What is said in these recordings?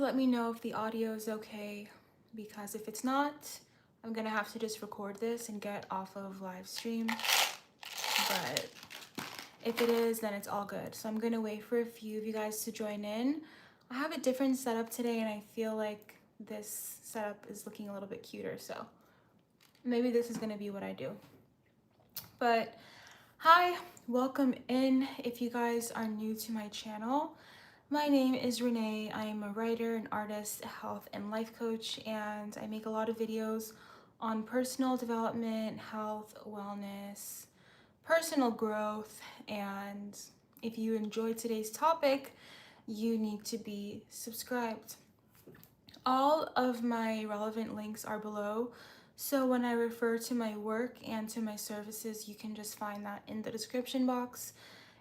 let me know if the audio is okay, because if it's not, I'm gonna have to just record this and get off of live stream. But if it is, then it's all good. So I'm gonna wait for a few of you guys to join in. I have a different setup today and I feel like this setup is looking a little bit cuter, so maybe this is gonna be what I do. But hi, welcome in. If you guys are new to my channel, my name is Renee. I am a writer, an artist, a health and life coach, and I make a lot of videos on personal development, health, wellness, personal growth. And if you enjoyed today's topic, you need to be subscribed. All of my relevant links are below, so when I refer to my work and to my services, you can just find that in the description box.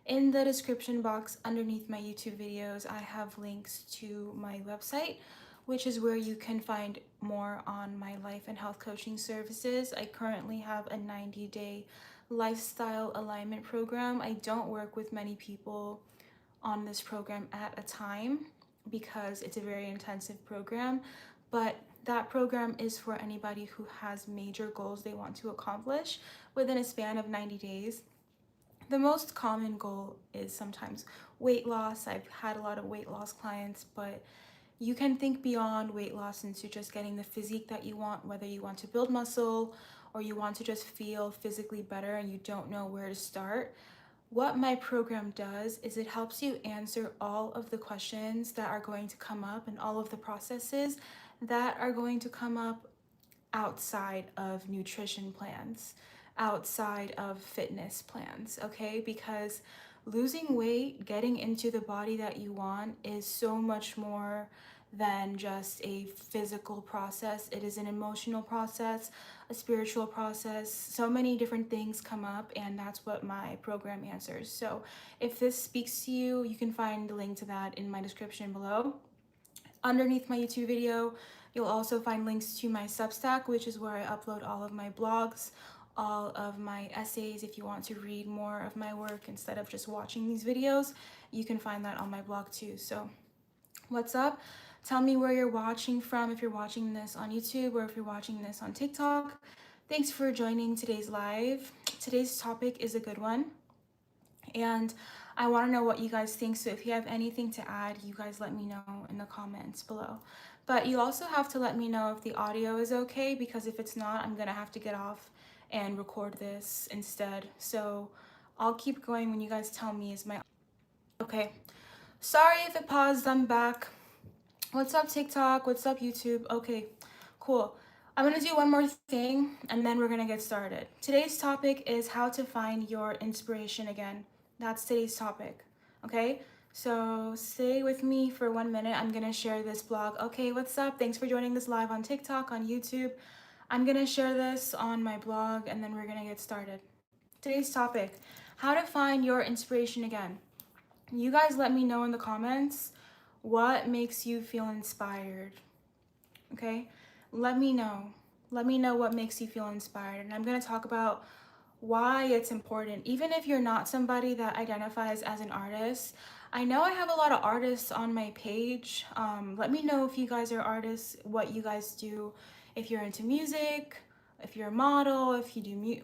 In the description box underneath my YouTube videos, I have links to my website, which is where you can find more on my life and health coaching services. I currently have a 90-day lifestyle alignment program. I don't work with many people on this program at a time because it's a very intensive program, but that program is for anybody who has major goals they want to accomplish within a span of 90 days. The most common goal is sometimes weight loss. I've had a lot of weight loss clients, but you can think beyond weight loss into just getting the physique that you want, whether you want to build muscle or you want to just feel physically better and you don't know where to start. What my program does is it helps you answer all of the questions that are going to come up and all of the processes that are going to come up outside of nutrition plans, outside of fitness plans, okay? Because losing weight, getting into the body that you want is so much more than just a physical process. It is an emotional process, a spiritual process. So many different things come up, and that's what my program answers. So if this speaks to you, you can find the link to that in my description below. Underneath my YouTube video, you'll also find links to my Substack, which is where I upload all of my blogs, all of my essays. If you want to read more of my work instead of just watching these videos, you can find that on my blog too. So what's up? Tell me where you're watching from, if you're watching this on YouTube or if you're watching this on TikTok. Thanks for joining today's live. Today's topic is a good one, and I want to know what you guys think. So if you have anything to add, you guys let me know in the comments below. But you also have to let me know if the audio is okay, because if it's not, I'm gonna have to get off and record this instead. So I'll keep going when you guys tell me is my okay. Sorry if it paused, I'm back. What's up TikTok? What's up YouTube? Okay, cool. I'm gonna do one more thing and then we're gonna get started. Today's topic is how to find your inspiration again. That's today's topic, okay? So stay with me for 1 minute. I'm gonna share this blog. Okay, what's up? Thanks for joining this live on TikTok, on YouTube. I'm gonna share this on my blog and then we're gonna get started. Today's topic, how to find your inspiration again. You guys let me know in the comments what makes you feel inspired, okay? Let me know what makes you feel inspired, and I'm going to talk about why it's important. Even if you're not somebody that identifies as an artist, I know I have a lot of artists on my page. Let me know if you guys are artists, what you guys do, if you're into music, if you're a model, if you do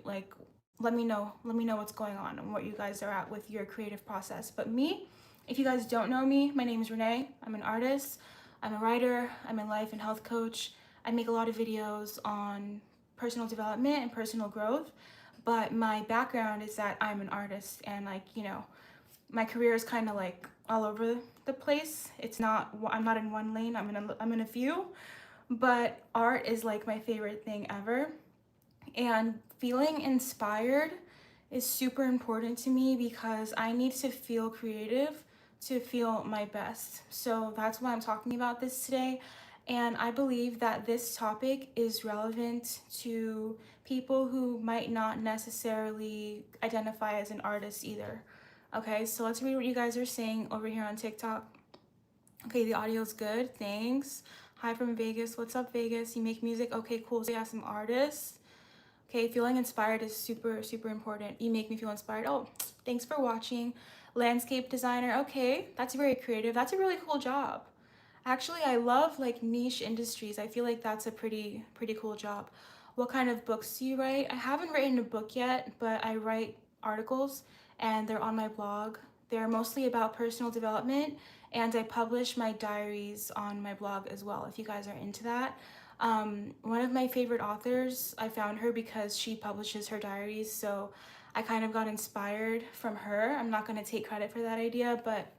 let me know what's going on and what you guys are at with your creative process. But me, if you guys don't know me, my name is Renee. I'm an artist, I'm a writer, I'm a life and health coach. I make a lot of videos on personal development and personal growth, but my background is that I'm an artist, and my career is kind of like all over the place. I'm not in one lane, I'm in a few, but art is like my favorite thing ever. And feeling inspired is super important to me because I need to feel creative to feel my best. So that's why I'm talking about this today. And I believe that this topic is relevant to people who might not necessarily identify as an artist either. Okay, so let's read what you guys are saying over here on TikTok. Okay, the audio's good, thanks. Hi from Vegas. What's up, Vegas? You make music? Okay, cool. So you have some artists. Okay, feeling inspired is super, super important. You make me feel inspired. Oh, thanks for watching. Landscape designer. Okay, that's very creative. That's a really cool job. Actually, I love like niche industries. I feel like that's a pretty cool job. What kind of books do you write? I haven't written a book yet, but I write articles and they're on my blog. They're mostly about personal development, and I publish my diaries on my blog as well if you guys are into that. One of my favorite authors, I found her because she publishes her diaries, so I kind of got inspired from her. I'm not going to take credit for that idea, but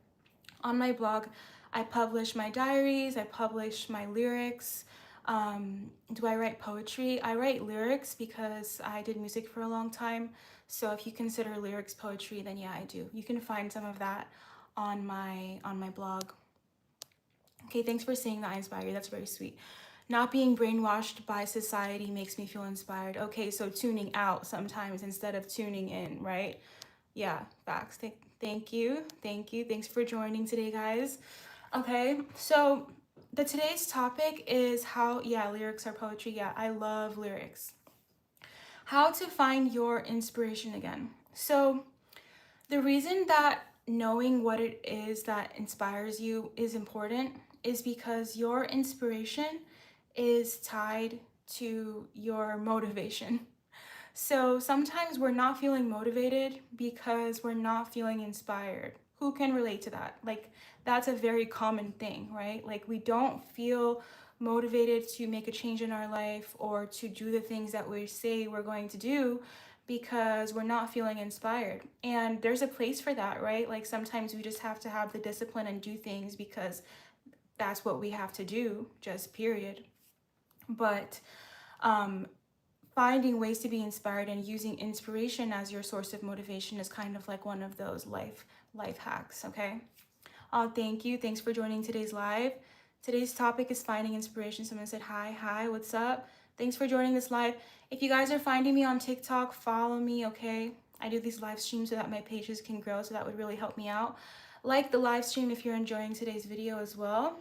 on my blog, I publish my diaries, I publish my lyrics. Do I write poetry? I write lyrics because I did music for a long time. So if you consider lyrics poetry, then yeah, I do. You can find some of that on my blog. Okay, thanks for saying that I inspire you. That's very sweet. Not being brainwashed by society makes me feel inspired. Okay, so tuning out sometimes instead of tuning in, right? Yeah, facts. Thank you. Thank you. Thanks for joining today, guys. Okay, so today's topic is how, yeah, lyrics are poetry. Yeah, I love lyrics. How to find your inspiration again. So, the reason that knowing what it is that inspires you is important is because your inspiration is tied to your motivation. So sometimes we're not feeling motivated because we're not feeling inspired. Who can relate to that? Like, that's a very common thing, right? Like, we don't feel motivated to make a change in our life or to do the things that we say we're going to do because we're not feeling inspired. And there's a place for that, right? Like, sometimes we just have to have the discipline and do things because that's what we have to do, just period. But um, finding ways to be inspired and using inspiration as your source of motivation is kind of like one of those life hacks. Okay. Thank you. Thanks for joining today's live. Today's topic is finding inspiration. Someone said hi, what's up? Thanks for joining this live. If you guys are finding me on TikTok, follow me. Okay, I do these live streams so that my pages can grow, so that would really help me out. Like the live stream if you're enjoying today's video as well.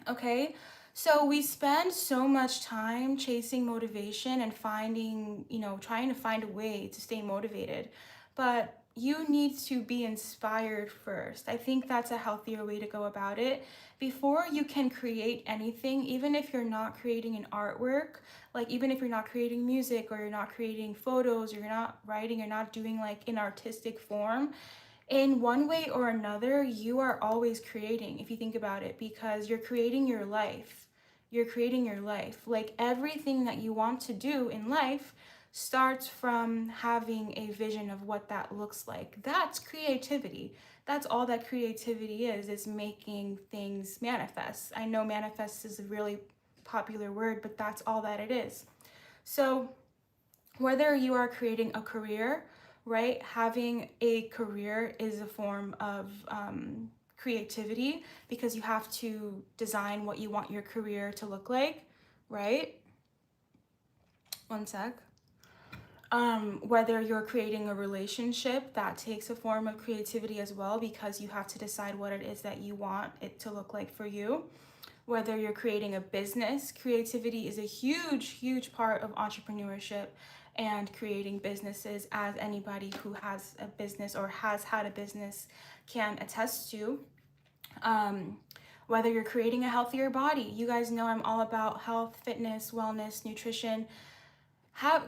Okay, so we spend so much time chasing motivation and finding, trying to find a way to stay motivated, but you need to be inspired first. I think that's a healthier way to go about it. Before you can create anything, even if you're not creating an artwork, like even if you're not creating music or you're not creating photos or you're not writing, you're not doing like an artistic form, in one way or another, you are always creating, if you think about it, because you're creating your life. You're creating your life. Like everything that you want to do in life starts from having a vision of what that looks like. That's creativity. That's all that creativity is making things manifest. I know manifest is a really popular word, but that's all that it is. So whether you are creating a career, right? Having a career is a form of creativity because you have to design what you want your career to look like, right? One sec. Whether you're creating a relationship, that takes a form of creativity as well because you have to decide what it is that you want it to look like for you. Whether you're creating a business, creativity is a huge part of entrepreneurship and creating businesses, as anybody who has a business or has had a business can attest to. Whether you're creating a healthier body, you guys know I'm all about health, fitness, wellness, nutrition.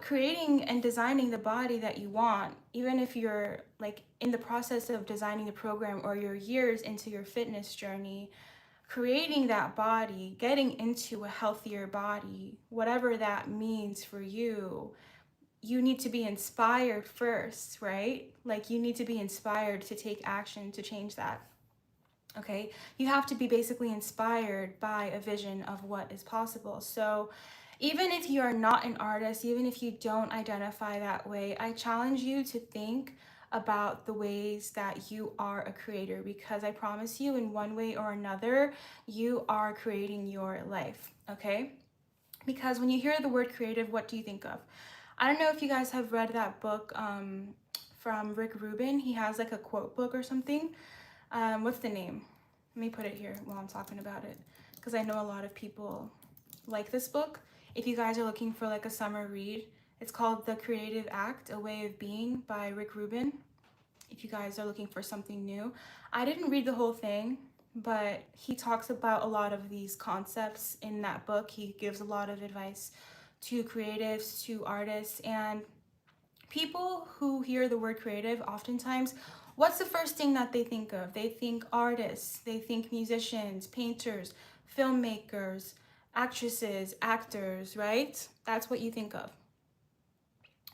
Creating and designing the body that you want, even if you're like in the process of designing the program or you're years into your fitness journey, creating that body, getting into a healthier body, whatever that means for you, you need to be inspired first, right? Like you need to be inspired to take action to change that. Okay, you have to be basically inspired by a vision of what is possible. So even if you are not an artist, even if you don't identify that way, I challenge you to think about the ways that you are a creator, because I promise you, in one way or another, you are creating your life. Okay, because when you hear the word creative, what do you think of? I don't know if you guys have read that book from Rick Rubin. He has like a quote book or something. What's the name? Let me put it here while I'm talking about it, because I know a lot of people like this book. If you guys are looking for like a summer read, it's called The Creative Act, A Way of Being by Rick Rubin. If you guys are looking for something new, I didn't read the whole thing, but he talks about a lot of these concepts in that book. He gives a lot of advice to creatives, to artists, and people who hear the word creative, oftentimes, what's the first thing that they think of? They think artists, they think musicians, painters, filmmakers, actresses, actors, right? That's what you think of.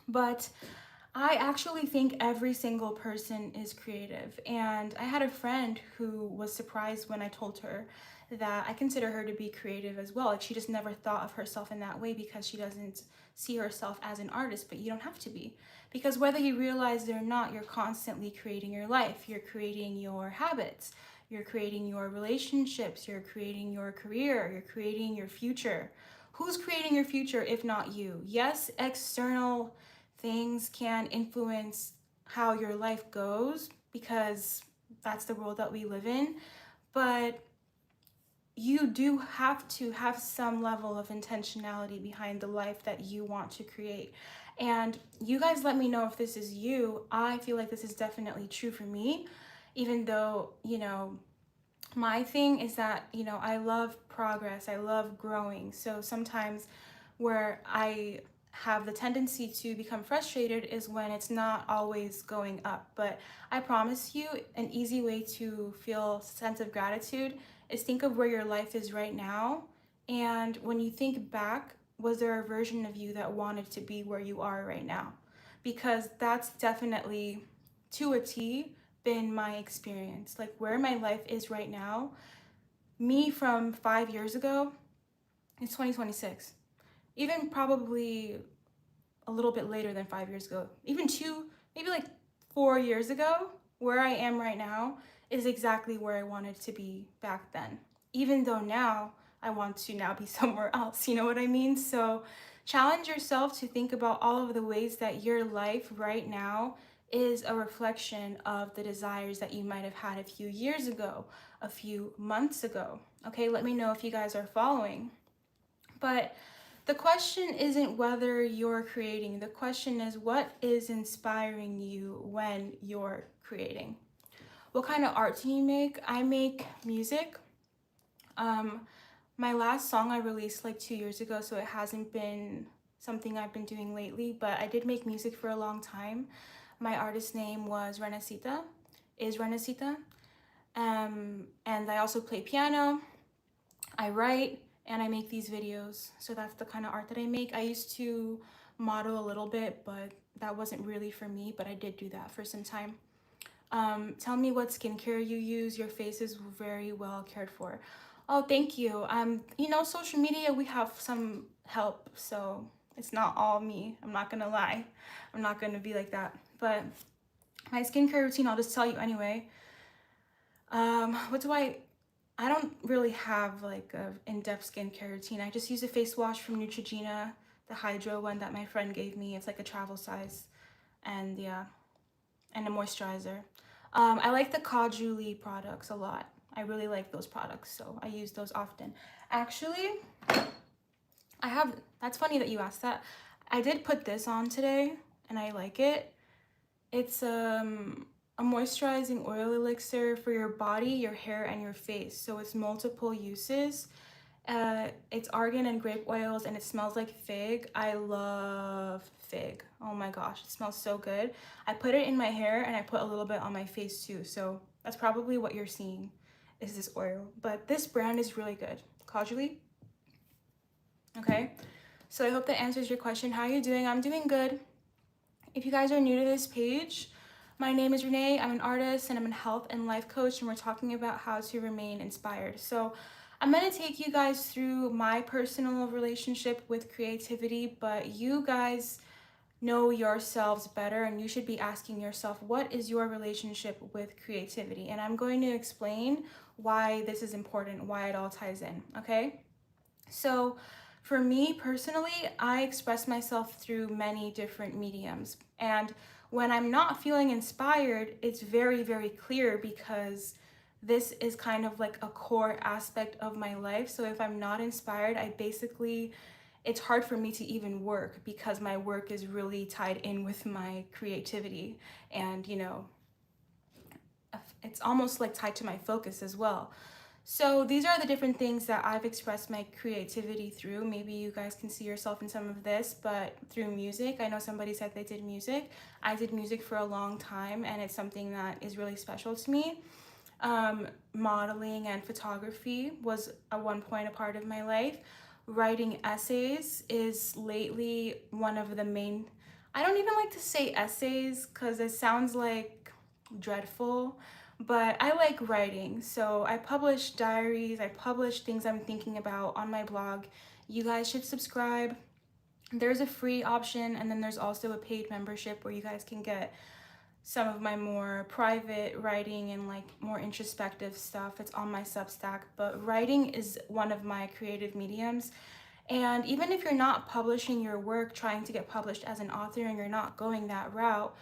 But I actually think every single person is creative. And I had a friend who was surprised when I told her that I consider her to be creative as well. Like, she just never thought of herself in that way because she doesn't see herself as an artist, but you don't have to be. Because whether you realize it or not, you're constantly creating your life. You're creating your habits. You're creating your relationships. You're creating your career. You're creating your future. Who's creating your future if not you? Yes, external things can influence how your life goes because that's the world that we live in, but you do have to have some level of intentionality behind the life that you want to create. And you guys let me know if this is you. I feel like this is definitely true for me, even though, my thing is that, I love progress, I love growing. So sometimes where I have the tendency to become frustrated is when it's not always going up. But I promise you, an easy way to feel a sense of gratitude is think of where your life is right now. And when you think back, was there a version of you that wanted to be where you are right now? Because that's definitely, to a T, been my experience. Like, where my life is right now, me from 5 years ago, it's 2026. Even probably a little bit later than 5 years ago, even maybe like 4 years ago, where I am right now is exactly where I wanted to be back then. Even though now I want to now be somewhere else, you know what I mean? So challenge yourself to think about all of the ways that your life right now is a reflection of the desires that you might have had a few years ago, a few months ago. Okay, let me know if you guys are following. But the question isn't whether you're creating. The question is, what is inspiring you when you're creating? What kind of art do you make? I make music. My last song I released like 2 years ago, so it hasn't been something I've been doing lately, but I did make music for a long time. My artist name was Renacita, is Renacita. And I also play piano, I write, and I make these videos. So that's the kind of art that I make. I used to model a little bit, but that wasn't really for me, but I did do that for some time. Tell me what skincare you use. Your face is very well cared for. Oh, thank you. Social media, we have some help, so it's not all me. I'm not gonna lie. I'm not gonna be like that. But my skincare routine, I'll just tell you anyway. I don't really have like an in-depth skincare routine. I just use a face wash from Neutrogena, the Hydro one that my friend gave me. It's like a travel size, and yeah, and a moisturizer. I like the Caudalie products a lot. I really like those products, so I use those often. Actually, that's funny that you asked that. I did put this on today, and I like it. It's a moisturizing oil elixir for your body, your hair, and your face. So it's multiple uses. It's argan and grape oils, and it smells like fig. I love fig. Oh my gosh, it smells so good. I put it in my hair, and I put a little bit on my face too. So that's probably what you're seeing is this oil. But this brand is really good. Caudalie. Okay. So I hope that answers your question. How are you doing? I'm doing good. If you guys are new to this page, my name is Renee. I'm an artist and I'm a health and life coach, and we're talking about how to remain inspired. So I'm going to take you guys through my personal relationship with creativity, but you guys know yourselves better, and you should be asking yourself, what is your relationship with creativity? And I'm going to explain why this is important, why it all ties in, okay? So for me personally, I express myself through many different mediums. And when I'm not feeling inspired, it's very, very clear because this is kind of like a core aspect of my life. So if I'm not inspired, it's hard for me to even work because my work is really tied in with my creativity and, it's almost like tied to my focus as well. So these are the different things that I've expressed my creativity through. Maybe you guys can see yourself in some of this, but through music. I know somebody said they did music. I did music for a long time, and it's something that is really special to me. Modeling and photography was at one point a part of my life. Writing essays is lately one of the main, I don't even like to say essays because it sounds like dreadful, but I like writing. So I publish diaries, I publish things I'm thinking about on my blog. You guys should subscribe. There's a free option, and then there's also a paid membership where you guys can get some of my more private writing and like more introspective stuff. It's on my Substack, but writing is one of my creative mediums. And even if you're not publishing your work, trying to get published as an author, and you're not going that route,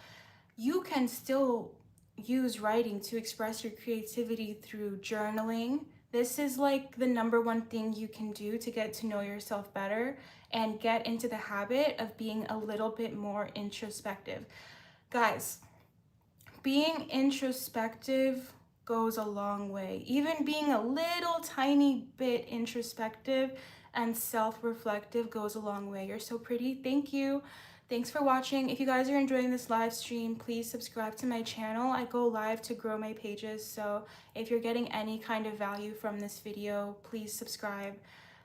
you can still use writing to express your creativity through journaling. This is like the number one thing you can do to get to know yourself better and get into the habit of being a little bit more introspective. Guys, being introspective goes a long way. Even being a little tiny bit introspective and self-reflective goes a long way. You're so pretty. Thank you. Thanks for watching. If you guys are enjoying this live stream, please subscribe to my channel. I go live to grow my pages, so if you're getting any kind of value from this video, please subscribe.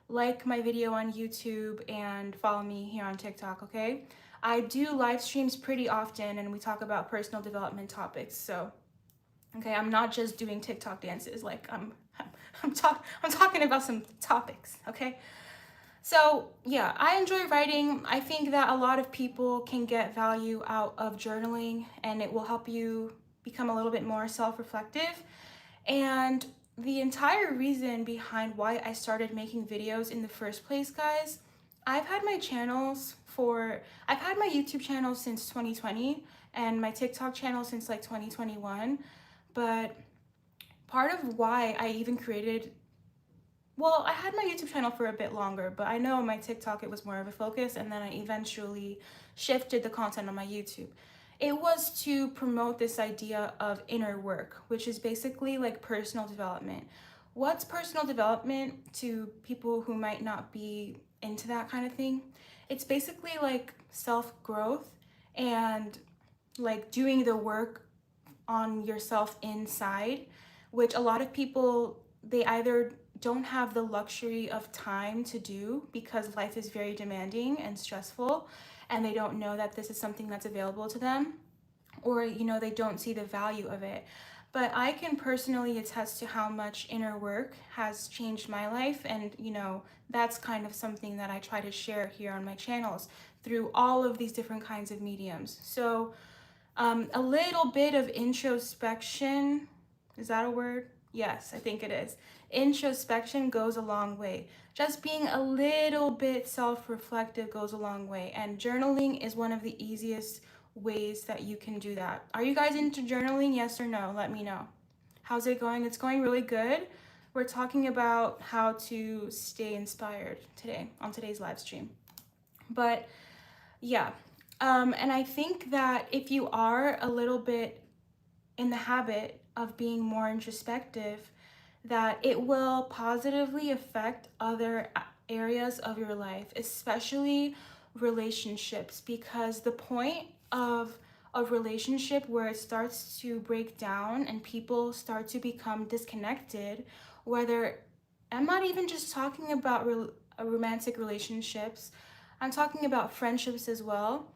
Like my video on YouTube and follow me here on TikTok, okay? I do live streams pretty often, and we talk about personal development topics. So, okay, I'm not just doing TikTok dances. Like I'm talking about some topics, okay? So yeah, I enjoy writing. I think that a lot of people can get value out of journaling, and it will help you become a little bit more self-reflective. And the entire reason behind why I started making videos in the first place, guys, I've had my YouTube channel since 2020 and my TikTok channel since like 2021. But part of why I even created, well, I had my YouTube channel for a bit longer, but I know my TikTok, it was more of a focus, and then I eventually shifted the content on my YouTube. It was to promote this idea of inner work, which is basically like personal development. What's personal development to people who might not be into that kind of thing? It's basically like self-growth and like doing the work on yourself inside, which a lot of people, they either don't have the luxury of time to do because life is very demanding and stressful, and they don't know that this is something that's available to them, or they don't see the value of it. But I can personally attest to how much inner work has changed my life, and that's kind of something that I try to share here on my channels through all of these different kinds of mediums. So a little bit of introspection, is that a word? Yes, I think it is. Introspection goes a long way. Just being a little bit self-reflective goes a long way, and journaling is one of the easiest ways that you can do that. Are you guys into journaling? Yes or no? Let me know. How's it going? It's going really good. We're talking about how to stay inspired today on today's live stream. But yeah, and I think that if you are a little bit in the habit of being more introspective, that it will positively affect other areas of your life, especially relationships, because the point of a relationship where it starts to break down and people start to become disconnected, whether, I'm not even just talking about romantic relationships, I'm talking about friendships as well.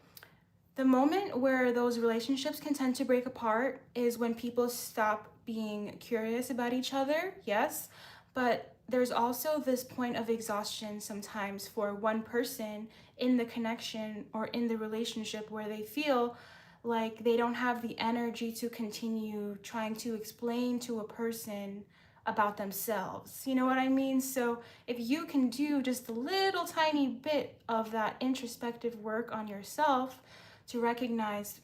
The moment where those relationships can tend to break apart is when people stop being curious about each other, yes, but there's also this point of exhaustion sometimes for one person in the connection or in the relationship, where they feel like they don't have the energy to continue trying to explain to a person about themselves. You know what I mean? So if you can do just a little tiny bit of that introspective work on yourself to recognize,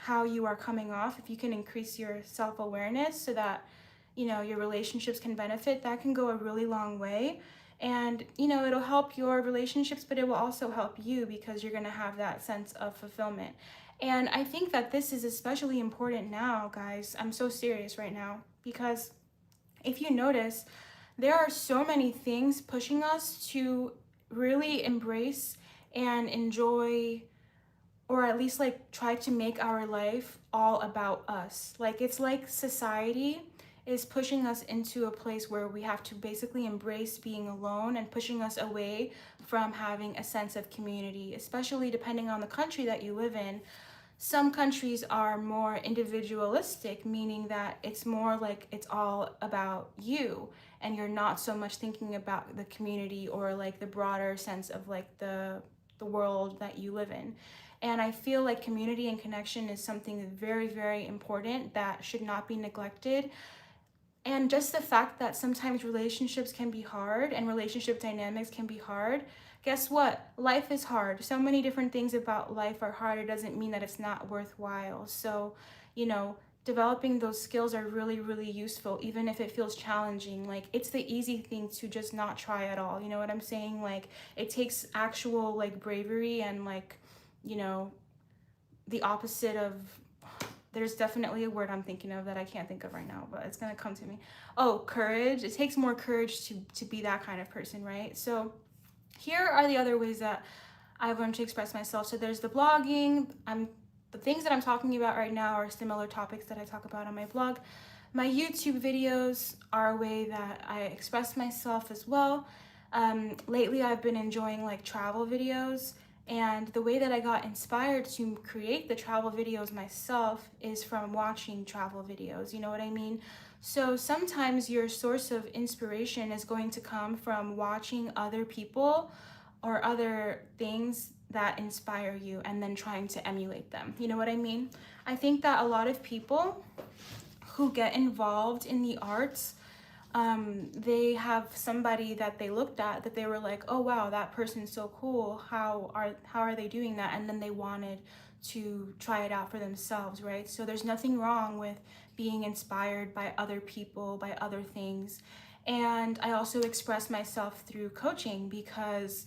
how you are coming off, if you can increase your self-awareness so that, your relationships can benefit, that can go a really long way. And, it'll help your relationships, but it will also help you because you're going to have that sense of fulfillment. And I think that this is especially important now, guys. I'm so serious right now, because if you notice, there are so many things pushing us to really embrace and enjoy, or at least like try to make our life all about us. Like, it's like society is pushing us into a place where we have to basically embrace being alone, and pushing us away from having a sense of community, especially depending on the country that you live in. Some countries are more individualistic, meaning that it's more like it's all about you, and you're not so much thinking about the community or like the broader sense of like the world that you live in. And I feel like community and connection is something very, very important that should not be neglected. And just the fact that sometimes relationships can be hard and relationship dynamics can be hard. Guess what? Life is hard. So many different things about life are hard. It doesn't mean that it's not worthwhile. So, developing those skills are really, really useful, even if it feels challenging. Like, it's the easy thing to just not try at all. You know what I'm saying? Like, it takes actual like bravery and like, the opposite of, there's definitely a word I'm thinking of that I can't think of right now, but it's gonna come to me. Oh, courage. It takes more courage to be that kind of person, right? So here are the other ways that I've learned to express myself. So there's the blogging. The things that I'm talking about right now are similar topics that I talk about on my blog. My YouTube videos are a way that I express myself as well. Lately, I've been enjoying like travel videos, and the way that I got inspired to create the travel videos myself is from watching travel videos. You know what I mean? So sometimes your source of inspiration is going to come from watching other people or other things that inspire you, and then trying to emulate them. You know what I mean? I think that a lot of people who get involved in the arts, they have somebody that they looked at that they were like, oh wow, that person's so cool. How are they doing that? And then they wanted to try it out for themselves, right? So there's nothing wrong with being inspired by other people, by other things. And I also express myself through coaching, because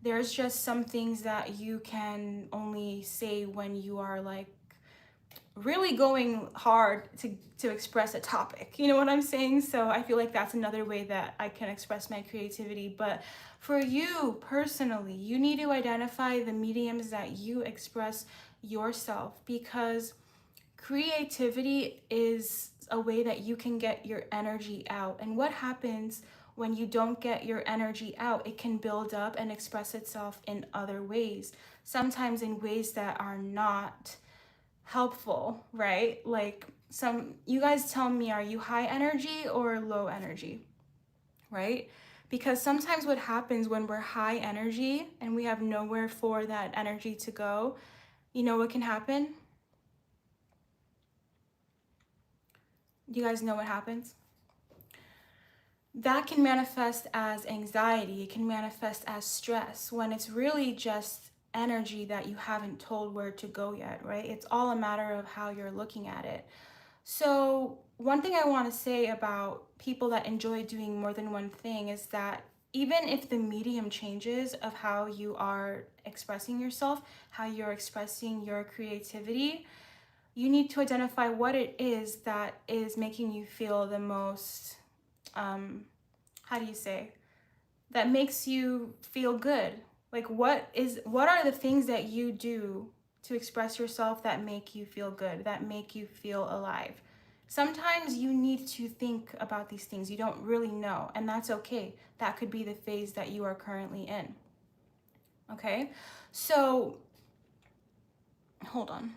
there's just some things that you can only say when you are like really going hard to express a topic. You know what I'm saying? So I feel like that's another way that I can express my creativity. But for you personally, you need to identify the mediums that you express yourself, because creativity is a way that you can get your energy out. And what happens when you don't get your energy out? It can build up and express itself in other ways, sometimes in ways that are not helpful, right? Like, you guys tell me, are you high energy or low energy, right? Because sometimes what happens when we're high energy and we have nowhere for that energy to go, you know what can happen? You guys know what happens? That can manifest as anxiety. It can manifest as stress, when it's really just energy that you haven't told where to go yet, right? It's all a matter of how you're looking at it. So one thing I want to say about people that enjoy doing more than one thing is that even if the medium changes of how you are expressing yourself, how you're expressing your creativity, you need to identify what it is that is making you feel the most, how do you say, that makes you feel good. Like, what are the things that you do to express yourself that make you feel good, that make you feel alive? Sometimes you need to think about these things. You don't really know, and that's okay. That could be the phase that you are currently in. Okay? So, hold on.